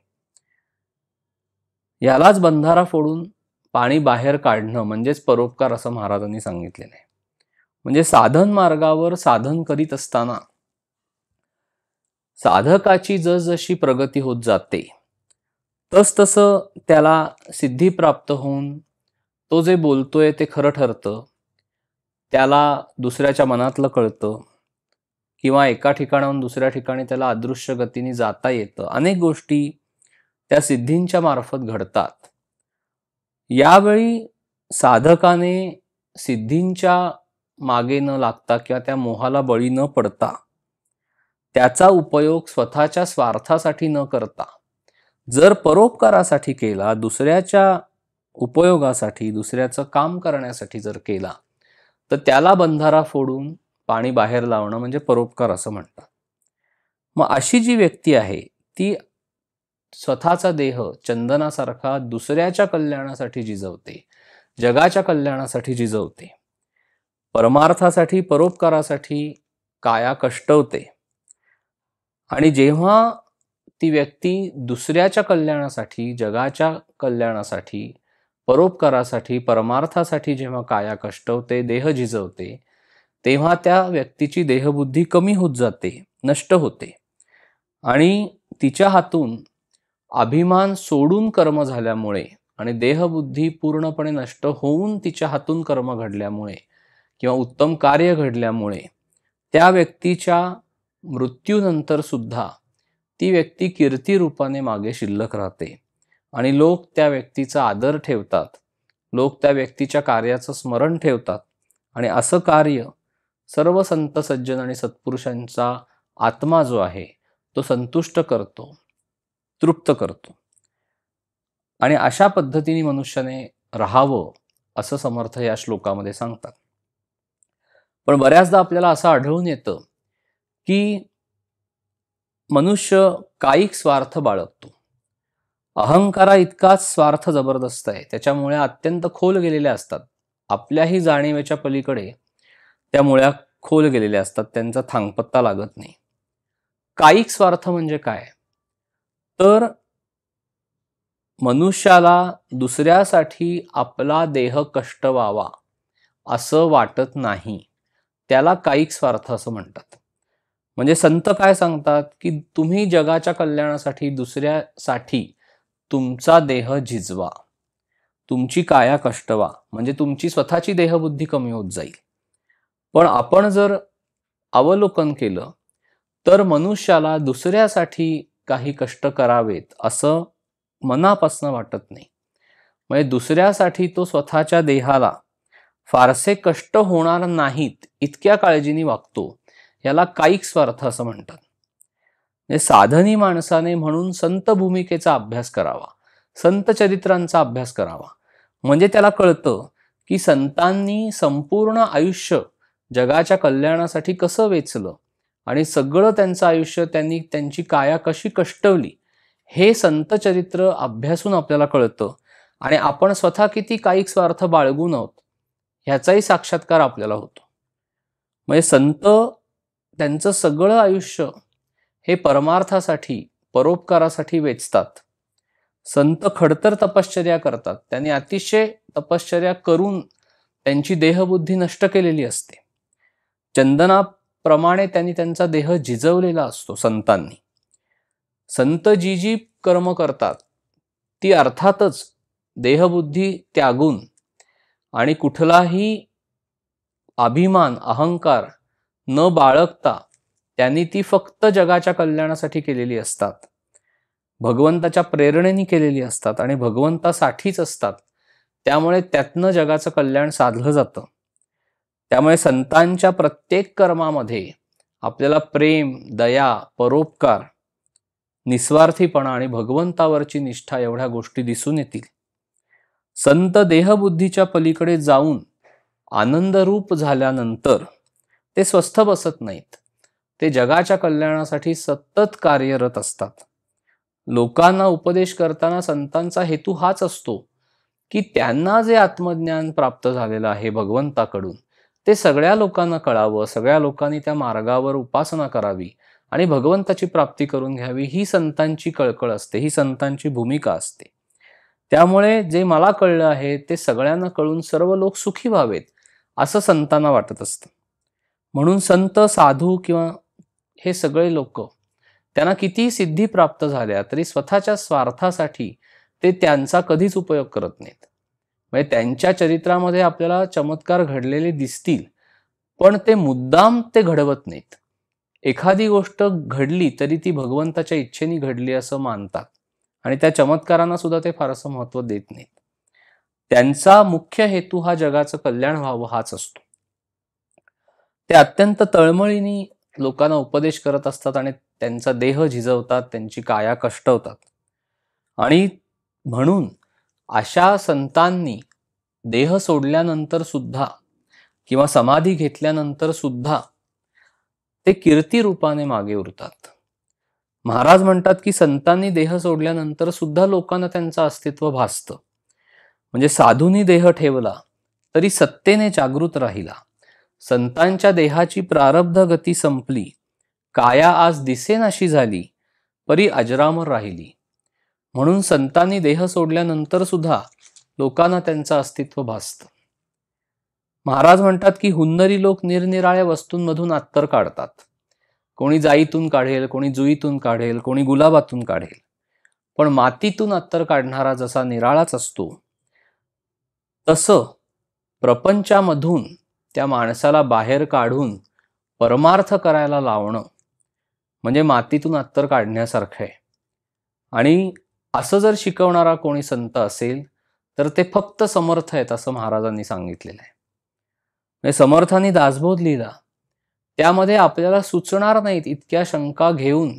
यालाच बंधारा फोडून पाणी बाहेर काढणं म्हणजेच परोपकार असं महाराजांनी सांगितलेलं आहे. म्हणजे साधन मार्गावर साधन करीत असताना साधकाची जसजशी प्रगती होत जाते तसतसं त्याला सिद्धी प्राप्त होऊन तो जे बोलतोय ते खरं ठरतं, त्याला दुसऱ्याच्या मनातलं कळतं, किंवा एका ठिकाणाहून दुसऱ्या ठिकाणी त्याला अदृश्य गतीने जाता येतं. अनेक गोष्टी त्या सिद्धींच्या मार्फत घडतात. यावेळी साधकाने सिद्धींच्या मागे न लागता किंवा त्या मोहाला बळी न पडता त्याचा उपयोग स्वतःच्या स्वार्थासाठी न करता जर परोपकारासाठी केला, दुसऱ्याच्या उपयोगासाठी, दुसऱ्याचं काम करण्यासाठी जर केला, तर त्याला बंधारा फोडून पाणी बाहेर लावणं म्हणजे परोपकार असं म्हणतात. मग अशी जी व्यक्ती आहे ती स्वतःचा देह चंदनासारखा दुसऱ्याच्या कल्याणासाठी जिजवते, जगाच्या कल्याणासाठी जिजवते, परमार्थासाठी परोपकारासाठी काया कष्टवते. आणि जेव्हा ती व्यक्ती दुसऱ्याच्या कल्याणासाठी, जगाच्या कल्याणासाठी, परोपकारासाठी, परमार्थासाठी जेव्हा काया कष्टवते, देह झिजवते, तेव्हा त्या व्यक्तीची देहबुद्धी कमी होत जाते, नष्ट होते. आणि तिच्या हातून अभिमान सोडून कर्म झाल्यामुळे आणि देहबुद्धी पूर्णपणे नष्ट होऊन तिच्या हातून कर्म घडल्यामुळे किंवा उत्तम कार्य घडल्यामुळे त्या व्यक्तीच्या मृत्यूनंतर सुद्धा ती व्यक्ती कीर्ती रूपाने मागे शिल्लक राहते आणि लोक त्या व्यक्तीचा आदर ठेवतात, लोक त्या व्यक्तीच्या कार्याचं स्मरण ठेवतात आणि असं कार्य सर्व संत सज्जन आणि सत्पुरुषांचा आत्मा जो आहे तो संतुष्ट करतो, तृप्त करतो. आणि अशा पद्धतीने मनुष्याने राहावं असं समर्थ या श्लोकामध्ये सांगतात. पण बऱ्याचदा आपल्याला असं आढळून येतं की मनुष्य कायिक स्वार्थ बाळगतो. अहंकारा इतकाच स्वार्थ जबरदस्त आहे, त्याच्यामुळे अत्यंत खोल गेलेल्या असतात. आपल्याही जाणीवेच्या पलीकडे त्या मुळ्या खोल गेलेल्या असतात, त्यांचा थांगपत्ता लागत नाही. कायिक स्वार्थ म्हणजे काय? तर मनुष्याला दुसऱ्यासाठी आपला देह कष्ट व्हावा असं वाटत नाही, त्याला कायिक स्वार्थ असं म्हणतात. म्हणजे संत काय सांगतात की तुम्ही जगाच्या कल्याणासाठी दुसऱ्यासाठी तुमचा देह झिजवा, तुमची काया कष्टवा, म्हणजे तुमची स्वतःची देहबुद्धी कमी होत जाईल. पण आपण जर अवलोकन केलं तर मनुष्याला दुसऱ्यासाठी काही कष्ट करावेत असं मनापासून वाटत नाही. म्हणजे दुसऱ्यासाठी तो स्वतःच्या देहाला फारसे कष्ट होणार नाहीत इतक्या काळजीने वागतो, याला कायिक स्वार्थ असं म्हणतात. म्हणजे साधनी माणसाने म्हणून संत भूमिकेचा अभ्यास करावा, संत चरित्रांचा अभ्यास करावा, म्हणजे त्याला कळतं की संतांनी संपूर्ण आयुष्य जगाच्या कल्याणासाठी कसं वेचलं आणि सगळं त्यांचं आयुष्य त्यांनी त्यांची काया कशी कष्टवली हे संत चरित्र अभ्यासून आपल्याला कळतं. आणि आपण स्वतः किती कायिक स्वार्थ बाळगून आहोत ह्याचाही साक्षात्कार आपल्याला होतो. म्हणजे संत त्यांचं सगळं आयुष्य हे परमार्थासाठी, परोपकारासाठी वेचतात. संत खडतर तपश्चर्या करतात, त्यांनी अतिशय तपश्चर्या करून त्यांची देहबुद्धी नष्ट केलेली असते. चंदनाप्रमाणे त्यांनी त्यांचा देह झिजवलेला असतो संतांनी. संत जी जी कर्म करतात ती अर्थातच देहबुद्धी त्यागून आणि कुठलाही अभिमान, अहंकार न बाळगता त्यांनी ती फक्त जगाच्या कल्याणासाठी केलेली असतात, भगवंताच्या प्रेरणेने केलेली असतात आणि भगवंतासाठीच असतात. त्यामुळे त्यातनं जगाचं कल्याण साधलं जातं. त्यामुळे संतांच्या प्रत्येक कर्मामध्ये आपल्याला प्रेम, दया, परोपकार, निस्वार्थीपणा आणि भगवंतावरची निष्ठा एवढ्या गोष्टी दिसून येतील. संत देहबुद्धीच्या पलीकडे जाऊन आनंदरूप झाल्यानंतर ते स्वस्थ बसत नाहीत, ते जगाच्या कल्याणासाठी सतत कार्यरत असतात. लोकांना उपदेश करताना संतांचा हेतू हाच असतो की त्यांना जे आत्मज्ञान प्राप्त झालेलं आहे भगवंताकडून ते सगळ्या लोकांना कळावं, सगळ्या लोकांनी त्या मार्गावर उपासना करावी आणि भगवंताची प्राप्ती करून घ्यावी, ही संतांची कळकळ असते, ही संतांची भूमिका असते. त्यामुळे जे मला कळलं आहे ते सगळ्यांना कळून सर्व लोक सुखी व्हावेत असं संतांना वाटत असतं. म्हणून संत, साधू किंवा हे सगळे लोक त्यांना किती सिद्धी प्राप्त झाल्या तरी स्वतःच्या स्वार्थासाठी ते त्यांचा कधीच उपयोग करत नाहीत. म्हणजे त्यांच्या चरित्रामध्ये आपल्याला चमत्कार घडलेले दिसतील पण ते मुद्दाम ते घडवत नाहीत. एखादी गोष्ट घडली तरी ती भगवंताच्या इच्छेने घडली असं मानतात आणि त्या चमत्कारांना सुद्धा ते फारसं महत्त्व देत नाहीत. त्यांचा मुख्य हेतू हा जगाचं कल्याण व्हावं हाच असतो. ते अत्यंत तळमळीने लोकांना उपदेश करत असतात आणि त्यांचा देह झिजवतात, त्यांची काया कष्टवतात. आणि म्हणून अशा संतांनी देह सोडल्यानंतर सुद्धा किंवा समाधी घेतल्यानंतर सुद्धा ते कीर्ती रूपाने मागे उरतात. महाराज म्हणतात की संतांनी देह सोडल्यानंतर सुद्धा लोकांना त्यांचं अस्तित्व भासतं. म्हणजे साधूंनी देह ठेवला तरी सत्तेने जागृत राहिला. संतांच्या देहाची प्रारब्ध गती संपली, काया आज दिसेनाशी झाली, परी अजरामर राहिली. म्हणून संतांनी देह सोडल्यानंतर सुद्धा लोकांना त्यांचं अस्तित्व भासतं. महाराज म्हणतात की हुन्नरी लोक निरनिराळ्या वस्तूंमधून अत्तर काढतात. कोणी जाईतून काढेल, कोणी जुईतून काढेल, कोणी गुलाबातून काढेल. पण मातीतून अत्तर काढणारा जसा निराळाच असतो, तसं प्रपंचामधून त्या माणसाला बाहेर काढून परमार्थ करायला लावणं म्हणजे मातीतून अत्तर काढण्यासारखं आहे. आणि असं जर शिकवणारा कोणी संत असेल तर ते फक्त समर्थ आहेत असं महाराजांनी सांगितलेलं आहे. म्हणजे समर्थांनी दासबोध लिहिला, त्यामध्ये आपल्याला सुचणार नाहीत इतक्या शंका घेऊन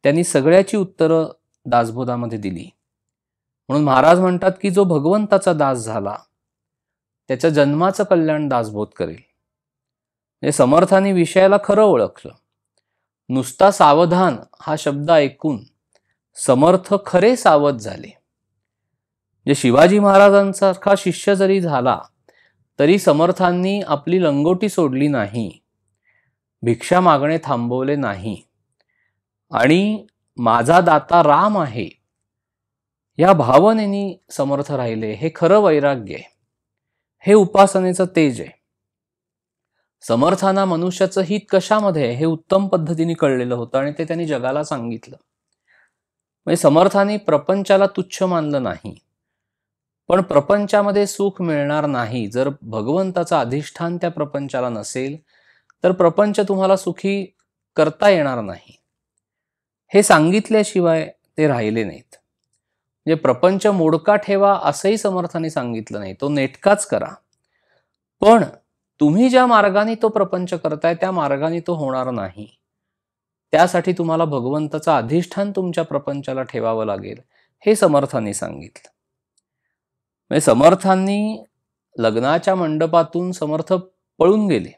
त्यांनी सगळ्याची उत्तरं दासबोधामध्ये दिली. म्हणून महाराज म्हणतात की जो भगवंताचा दास झाला त्याच्या जन्माचं कल्याण दासबोध करेल. म्हणजे समर्थांनी विषयाला खरं ओळखलं. नुसता सावधान हा शब्द ऐकून समर्थ खरे सावध झाले. जे शिवाजी महाराजांसारखा शिष्य जरी झाला तरी समर्थांनी आपली लंगोटी सोडली नाही, भिक्षा मागणे थांबवले नाही आणि माझा दाता राम आहे या भावनेनी समर्थ राहिले. हे खरं वैराग्य आहे, हे उपासनेचं तेज आहे. समर्थांना मनुष्याचं हित कशामध्ये आहे हे उत्तम पद्धतीने कळलेलं होतं आणि ते त्यांनी जगाला सांगितलं. म्हणजे समर्थांनी प्रपंचाला तुच्छ मानलं नाही. पण प्रपंचामध्ये सुख मिळणार नाही जर भगवंताचं अधिष्ठान त्या प्रपंचाला नसेल तर प्रपंच तुम्हाला सुखी करता येणार नाही. हे सांगितल्याशिवाय ते राहिले नाहीत. म्हणजे प्रपंच मोडका ठेवा असंही समर्थांनी सांगितलं नाही, तो नेटकाच करा. पण तुम्ही ज्या मार्गाने तो प्रपंच करताय त्या मार्गाने तो होणार नाही. त्यासाठी तुम्हाला भगवंताचं अधिष्ठान तुमच्या प्रपंचाला ठेवावं लागेल, हे समर्थांनी सांगितलं. म्हणजे समर्थांनी लग्नाच्या मंडपातून समर्थ पळून गेले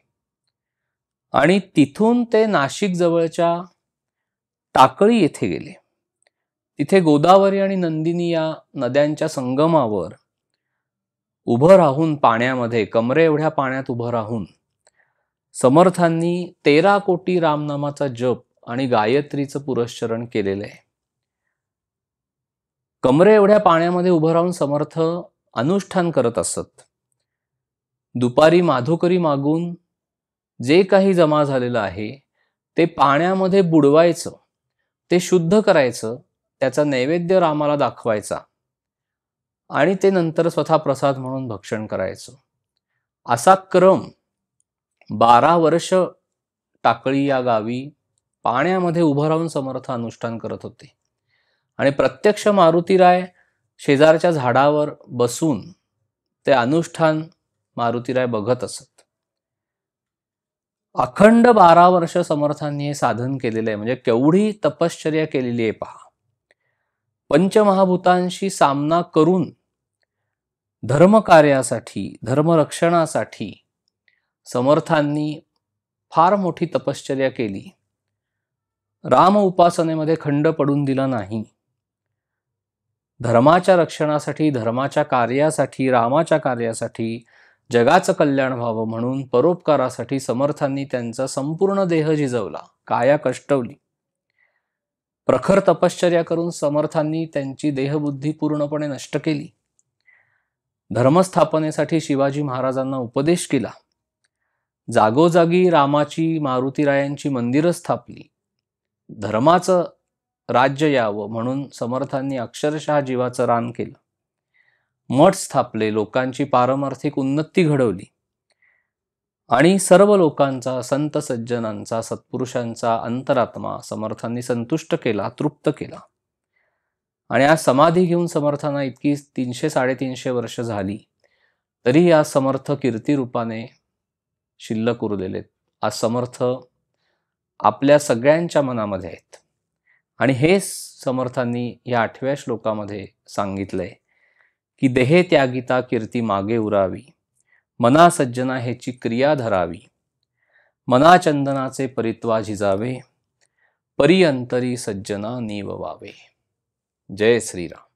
आणि तिथून ते नाशिक जवळच्या टाकळी येथे गेले. तिथे गोदावरी आणि नंदिनी या नद्यांच्या संगमावर उभं राहून पाण्यामध्ये, कमरे एवढ्या पाण्यात उभं राहून समर्थांनी 13 कोटी रामनामाचा जप आणि गायत्रीचं पुरस्चरण केलेलं आहे. कमरे एवढ्या पाण्यामध्ये उभं राहून समर्थ अनुष्ठान करत असत. दुपारी माधुकरी मागून जे काही जमा झालेलं आहे ते पाण्यामध्ये बुडवायचं, ते शुद्ध करायचं, त्याचा नैवेद्य रामाला दाखवायचा आणि ते नंतर स्वतः प्रसाद म्हणून भक्षण करायचं. असा क्रम 12 वर्ष टाकळी या गावी पाण्यामध्ये उभं राहून समर्थ अनुष्ठान करत होते. आणि प्रत्यक्ष मारुतीराय शेजारच्या झाडावर बसून ते अनुष्ठान मारुतीराय बघत असत. अखंड 12 वर्ष समर्थांनी हे साधन केलेलं आहे. म्हणजे केवढी तपश्चर्या केलेली आहे पहा. पंचमहाभूतांशी सामना करून धर्मकार्यासाठी, धर्मरक्षणासाठी समर्थांनी फार मोठी तपश्चर्या केली. राम उपासनेमध्ये खंड पडून दिला नाही. धर्माच्या रक्षणासाठी, धर्माच्या कार्यासाठी, रामाच्या कार्यासाठी, जगाचं कल्याण व्हावं म्हणून परोपकारासाठी समर्थांनी त्यांचा संपूर्ण देह झिजवला, काया कष्टवली. प्रखर तपश्चर्या करून समर्थांनी त्यांची देहबुद्धी पूर्णपणे नष्ट केली. धर्मस्थापनेसाठी शिवाजी महाराजांना उपदेश केला. जागोजागी रामाची, मारुतीरायांची मंदिरं स्थापली. धर्माचं राज्य यावं म्हणून समर्थांनी अक्षरशः जीवाचं रान केलं. मठ स्थापले, लोकांची पारमार्थिक उन्नती घडवली आणि सर्व लोकांचा, संत सज्जनांचा, सत्पुरुषांचा अंतरात्मा समर्थांनी संतुष्ट केला, तृप्त केला. आणि आज समाधी घेऊन समर्थांना इतकी 300-350 वर्ष झाली तरी आज समर्थ कीर्ती रूपाने शिल्लक उरलेले. आज समर्थ आपल्या सगळ्यांच्या मनामध्ये आहेत. आणि हे समर्थांनी या 8व्या श्लोकामध्ये सांगितलंय की देहे त्यागिता कीर्ती मागे उरावी, मना सज्जना हेची क्रिया धरावी, मना चंदनाचे परित्वा झिजावे, परी अंतरी सज्जना नीव वावे. जय श्रीराम.